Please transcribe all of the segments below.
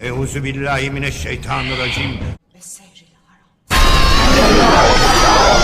Euzubillahimineşşeytanirracim.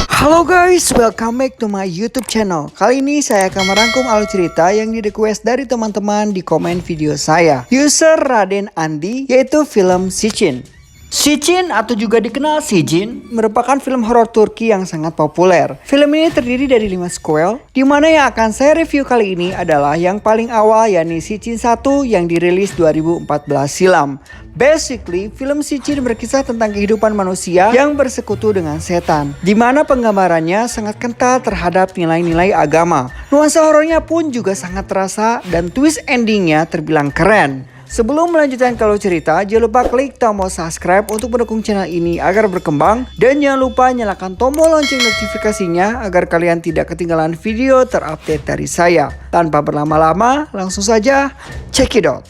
Halo guys, welcome back to my YouTube channel. Kali ini saya akan merangkum alur cerita yang di request dari teman-teman di komen video saya. User Raden Andi, yaitu film Sicin. Sicin atau juga dikenal Sicin merupakan film horor Turki yang sangat populer. Film ini terdiri dari 5 sequel, di mana yang akan saya review kali ini adalah yang paling awal, yakni Sicin 1 yang dirilis 2014 silam. Basically, film Sicin berkisah tentang kehidupan manusia yang bersekutu dengan setan, di mana penggambarannya sangat kental terhadap nilai-nilai agama. Nuansa horornya pun juga sangat terasa dan twist endingnya terbilang keren. Sebelum melanjutkan kalau cerita, jangan lupa klik tombol subscribe untuk mendukung channel ini agar berkembang. Dan jangan lupa nyalakan tombol lonceng notifikasinya agar kalian tidak ketinggalan video terupdate dari saya. Tanpa berlama-lama, langsung saja check it out.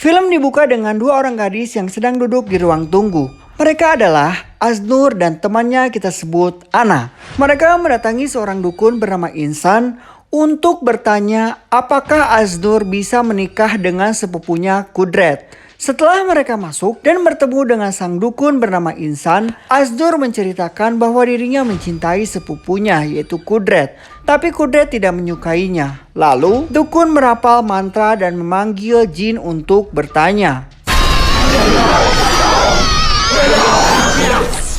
Film dibuka dengan dua orang gadis yang sedang duduk di ruang tunggu. Mereka adalah Aznur dan temannya kita sebut Ana. Mereka mendatangi seorang dukun bernama Insan untuk bertanya apakah Aznur bisa menikah dengan sepupunya Kudret. Setelah mereka masuk dan bertemu dengan sang dukun bernama Insan, Aznur menceritakan bahwa dirinya mencintai sepupunya yaitu Kudret. Tapi Kudret tidak menyukainya. Lalu, dukun merapal mantra dan memanggil jin untuk bertanya.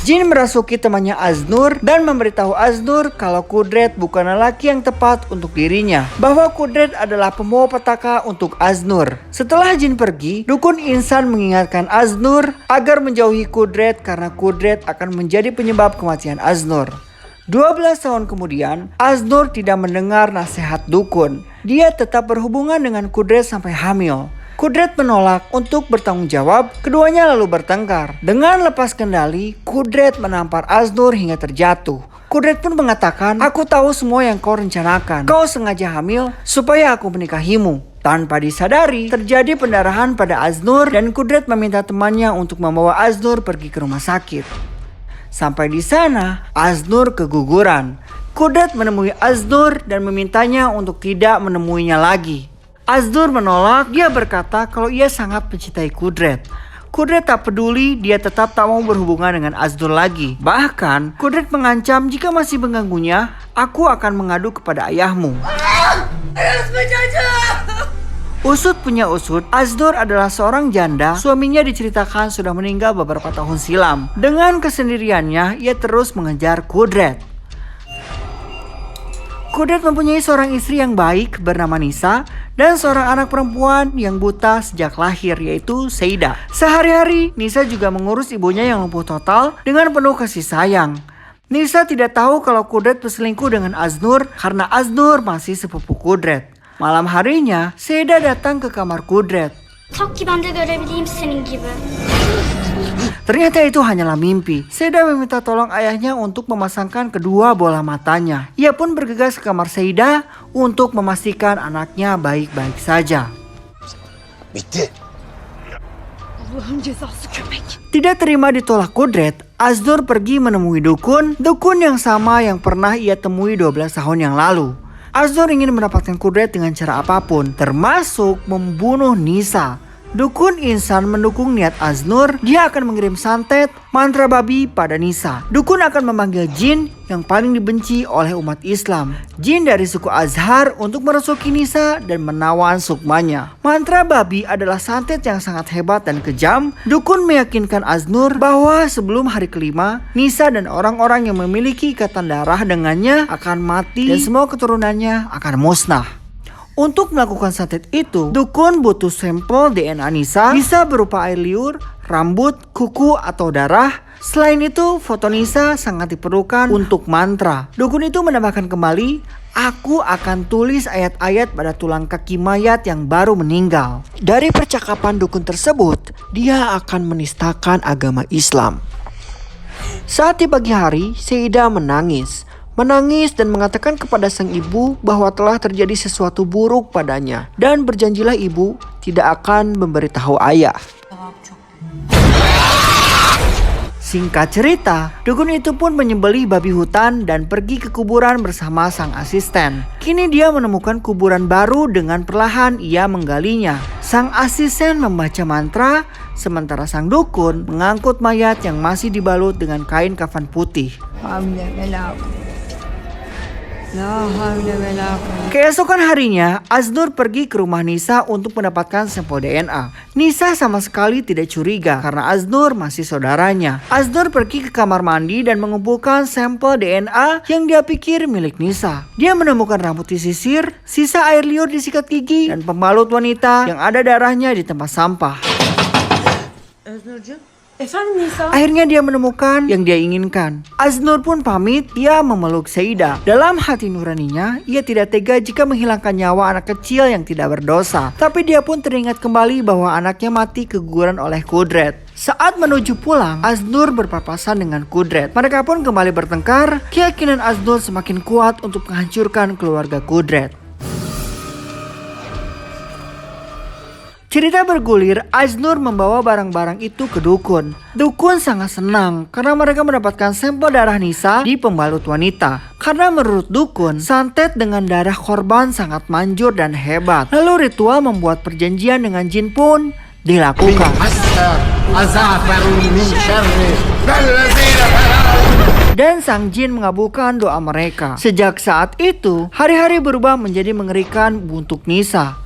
Jin merasuki temannya Aznur dan memberitahu Aznur kalau Kudret bukan lelaki yang tepat untuk dirinya. Bahwa Kudret adalah pembawa petaka untuk Aznur. Setelah Jin pergi, dukun Insan mengingatkan Aznur agar menjauhi Kudret karena Kudret akan menjadi penyebab kematian Aznur. 12 tahun kemudian, Aznur tidak mendengar nasihat dukun. Dia tetap berhubungan dengan Kudret sampai hamil. Kudret menolak untuk bertanggung jawab, keduanya lalu bertengkar. Dengan lepas kendali, Kudret menampar Aznur hingga terjatuh. Kudret pun mengatakan, "Aku tahu semua yang kau rencanakan. Kau sengaja hamil supaya aku menikahimu." Tanpa disadari, terjadi pendarahan pada Aznur dan Kudret meminta temannya untuk membawa Aznur pergi ke rumah sakit. Sampai di sana, Aznur keguguran. Kudret menemui Aznur dan memintanya untuk tidak menemuinya lagi. Aznur menolak, dia berkata kalau ia sangat mencintai Kudret. Kudret tak peduli, dia tetap tak mau berhubungan dengan Aznur lagi. Bahkan, Kudret mengancam jika masih mengganggunya, aku akan mengadu kepada ayahmu. Usut punya usut, Aznur adalah seorang janda. Suaminya diceritakan sudah meninggal beberapa tahun silam. Dengan kesendiriannya, ia terus mengejar Kudret. Kudret mempunyai seorang istri yang baik bernama Nisa dan seorang anak perempuan yang buta sejak lahir yaitu Seida. Sehari-hari Nisa juga mengurus ibunya yang lumpuh total dengan penuh kasih sayang. Nisa tidak tahu kalau Kudret berselingkuh dengan Aznur karena Aznur masih sepupu Kudret. Malam harinya Seida datang ke kamar Kudret. Tak ki ben de görebileyim senin gibi. Ternyata itu hanyalah mimpi. Seida meminta tolong ayahnya untuk memasangkan kedua bola matanya. Ia pun bergegas ke kamar Seida untuk memastikan anaknya baik-baik saja. Bitti. Allah'ın cezası köpek. Tidak terima ditolak Kudret, Aznur pergi menemui dukun yang sama yang pernah ia temui 12 tahun yang lalu. Aznur ingin mendapatkan Kudret dengan cara apapun, termasuk membunuh Nisa. Dukun Insan mendukung niat Aznur. Dia akan mengirim santet mantra babi pada Nisa. Dukun akan memanggil jin yang paling dibenci oleh umat Islam, jin dari suku Azhar, untuk merasuki Nisa dan menawan sukmanya. Mantra babi adalah santet yang sangat hebat dan kejam. Dukun meyakinkan Aznur bahwa sebelum hari kelima, Nisa dan orang-orang yang memiliki ikatan darah dengannya akan mati dan semua keturunannya akan musnah. Untuk melakukan santet itu, dukun butuh sampel DNA Nisa, bisa berupa air liur, rambut, kuku, atau darah. Selain itu, foto Nisa sangat diperlukan untuk mantra. Dukun itu menambahkan kembali, aku akan tulis ayat-ayat pada tulang kaki mayat yang baru meninggal. Dari percakapan dukun tersebut, dia akan menistakan agama Islam. Saat di pagi hari, Seida menangis. menangis dan mengatakan kepada sang ibu bahwa telah terjadi sesuatu buruk padanya. Dan berjanjilah ibu tidak akan memberitahu ayah. Singkat cerita, dukun itu pun menyembelih babi hutan dan pergi ke kuburan bersama sang asisten. Kini dia menemukan kuburan baru dengan perlahan ia menggalinya. Sang asisten membaca mantra, sementara sang dukun mengangkut mayat yang masih dibalut dengan kain kafan putih. Keesokan harinya, Aznur pergi ke rumah Nisa untuk mendapatkan sampel DNA. Nisa sama sekali tidak curiga karena Aznur masih saudaranya. Aznur pergi ke kamar mandi dan mengumpulkan sampel DNA yang dia pikir milik Nisa. Dia menemukan rambut disisir, sisa air liur disikat gigi, dan pembalut wanita yang ada darahnya di tempat sampah. Efendim Nisa? Akhirnya dia menemukan yang dia inginkan. Aznur pun pamit, dia memeluk Seyda. Dalam hati nuraninya, ia tidak tega jika menghilangkan nyawa anak kecil yang tidak berdosa. Tapi dia pun teringat kembali bahwa anaknya mati keguguran oleh Kudret. Saat menuju pulang, Aznur berpapasan dengan Kudret. Mereka pun kembali bertengkar. Keyakinan Aznur semakin kuat untuk menghancurkan keluarga Kudret. Cerita bergulir, Aznur membawa barang-barang itu ke dukun. Dukun sangat senang karena mereka mendapatkan sampel darah Nisa di pembalut wanita. Karena menurut dukun, santet dengan darah korban sangat manjur dan hebat. Lalu ritual membuat perjanjian dengan jin pun dilakukan. Dan sang jin mengabulkan doa mereka. Sejak saat itu, hari-hari berubah menjadi mengerikan untuk Nisa.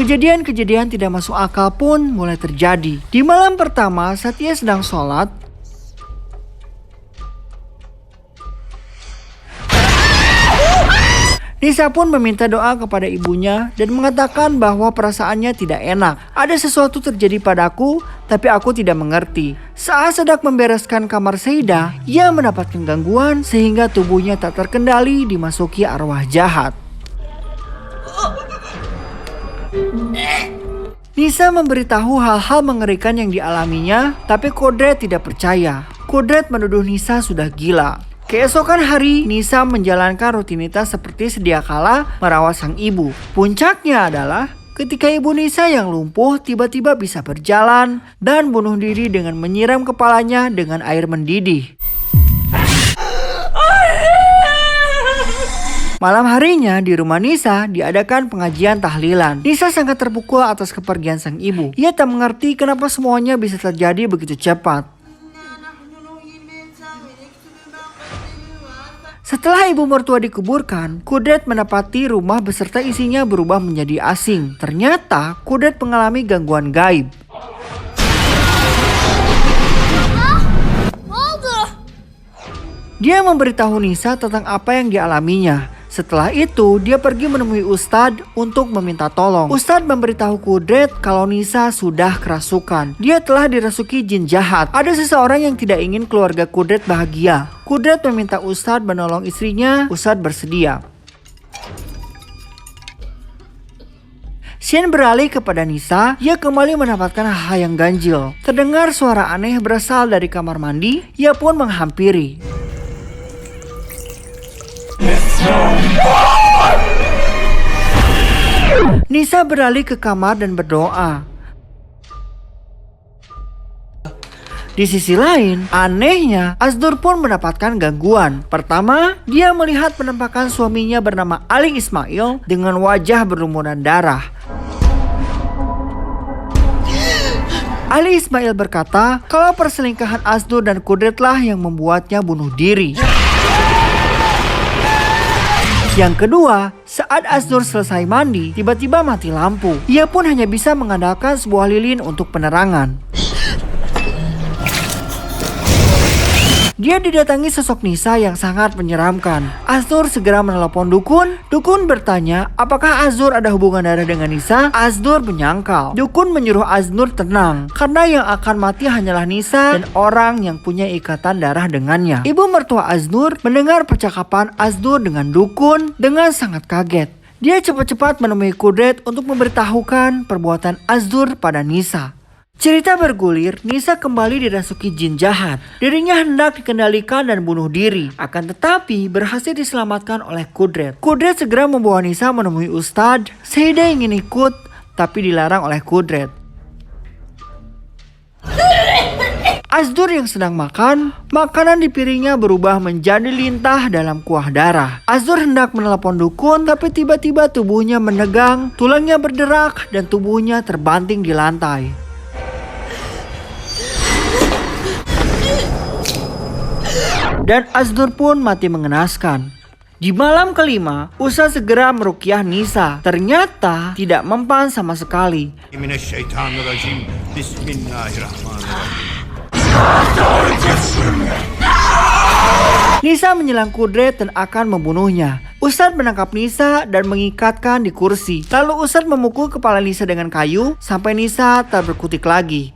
Kejadian-kejadian tidak masuk akal pun mulai terjadi. Di malam pertama saat ia sedang sholat, Nisa pun meminta doa kepada ibunya dan mengatakan bahwa perasaannya tidak enak. Ada sesuatu terjadi padaku, tapi aku tidak mengerti. Saat sedang membereskan kamar Seyda, ia mendapatkan gangguan sehingga tubuhnya tak terkendali dimasuki arwah jahat. Nisa memberitahu hal-hal mengerikan yang dialaminya, tapi Kudret tidak percaya. Kudret menuduh Nisa sudah gila. Keesokan hari, Nisa menjalankan rutinitas seperti sedia kala merawat sang ibu. Puncaknya adalah ketika ibu Nisa yang lumpuh tiba-tiba bisa berjalan dan bunuh diri dengan menyiram kepalanya dengan air mendidih. Malam harinya di rumah Nisa diadakan pengajian tahlilan. Nisa sangat terpukul atas kepergian sang ibu. Ia tak mengerti kenapa semuanya bisa terjadi begitu cepat. Setelah ibu mertua dikuburkan, Kudret mendapati rumah beserta isinya berubah menjadi asing. Ternyata Kudret mengalami gangguan gaib. Dia memberitahu Nisa tentang apa yang dialaminya. Setelah itu, dia pergi menemui Ustadz untuk meminta tolong. Ustadz memberitahu Kudret kalau Nisa sudah kerasukan. Dia telah dirasuki jin jahat. Ada seseorang yang tidak ingin keluarga Kudret bahagia. Kudret meminta Ustadz menolong istrinya. Ustadz bersedia. Shen beralih kepada Nisa. Ia kembali mendapatkan hal yang ganjil. Terdengar suara aneh berasal dari kamar mandi. Ia pun menghampiri. Nisa beralih ke kamar dan berdoa. Di sisi lain, anehnya, Aznur pun mendapatkan gangguan. Pertama, dia melihat penampakan suaminya bernama Ali Ismail dengan wajah berlumuran darah. Ali Ismail berkata kalau perselingkuhan Aznur dan Kudretlah yang membuatnya bunuh diri. Yang kedua, saat Aznur selesai mandi, tiba-tiba mati lampu. Ia pun hanya bisa mengandalkan sebuah lilin untuk penerangan. Dia didatangi sosok Nisa yang sangat menyeramkan. Aznur segera menelepon dukun. Dukun bertanya apakah Aznur ada hubungan darah dengan Nisa. Aznur menyangkal. Dukun menyuruh Aznur tenang karena yang akan mati hanyalah Nisa dan orang yang punya ikatan darah dengannya. Ibu mertua Aznur mendengar percakapan Aznur dengan dukun dengan sangat kaget. Dia cepat-cepat menemui Kudret untuk memberitahukan perbuatan Aznur pada Nisa. Cerita bergulir, Nisa kembali dirasuki jin jahat. Dirinya hendak dikendalikan dan bunuh diri. Akan tetapi berhasil diselamatkan oleh Kudret. Kudret segera membawa Nisa menemui Ustadz. Seda ingin ikut, tapi dilarang oleh Kudret. Azdur yang sedang makan, makanan di piringnya berubah menjadi lintah dalam kuah darah. Azdur hendak menelepon dukun, tapi tiba-tiba tubuhnya menegang, tulangnya berderak, dan tubuhnya terbanting di lantai. Dan Azdur pun mati mengenaskan. Di malam kelima, Ustadz segera meruqyah Nisa. Ternyata tidak mempan sama sekali. Mineşşeytanirracim. Bismillahirrahmanirrahim. Nisa menyelang Kudret dan akan membunuhnya. Ustadz menangkap Nisa dan mengikatkan di kursi. Lalu Ustadz memukul kepala Nisa dengan kayu sampai Nisa tak berkutik lagi.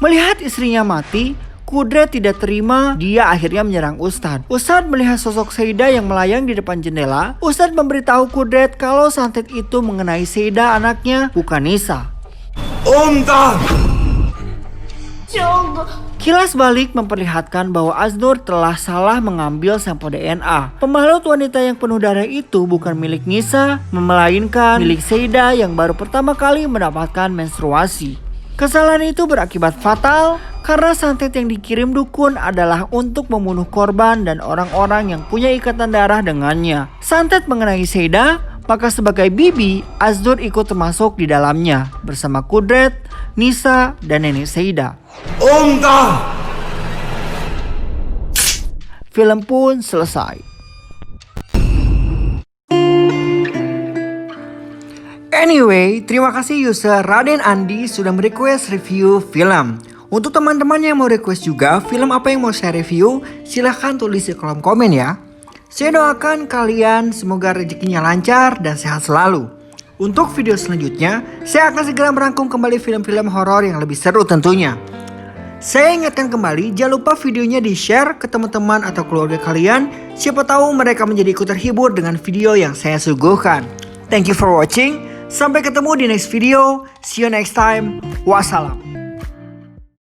Melihat istrinya mati, Kudret tidak terima, dia akhirnya menyerang Ustadz. Ustadz melihat sosok Seda yang melayang di depan jendela. Ustadz memberitahu Kudret kalau santet itu mengenai Seda anaknya, bukan Nisa. Kilas balik memperlihatkan bahwa Azdur telah salah mengambil sampel DNA. Pembalut wanita yang penuh darah itu bukan milik Nisa, melainkan milik Seda yang baru pertama kali mendapatkan menstruasi. Kesalahan itu berakibat fatal karena santet yang dikirim dukun adalah untuk membunuh korban dan orang-orang yang punya ikatan darah dengannya. Santet mengenai Seda, maka sebagai bibi, Azdur ikut termasuk di dalamnya bersama Kudret, Nisa, dan nenek Seda. Film pun selesai. Anyway, terima kasih user Raden Andi sudah merequest review film. Untuk teman-teman yang mau request juga film apa yang mau saya review, silahkan tulis di kolom komen ya. Saya doakan kalian semoga rezekinya lancar dan sehat selalu. Untuk video selanjutnya, saya akan segera merangkum kembali film-film horor yang lebih seru tentunya. Saya ingatkan kembali, jangan lupa videonya di-share ke teman-teman atau keluarga kalian. Siapa tahu mereka menjadi ikut terhibur dengan video yang saya suguhkan. Thank you for watching. Sampai ketemu di next video. See you next time. Wassalam.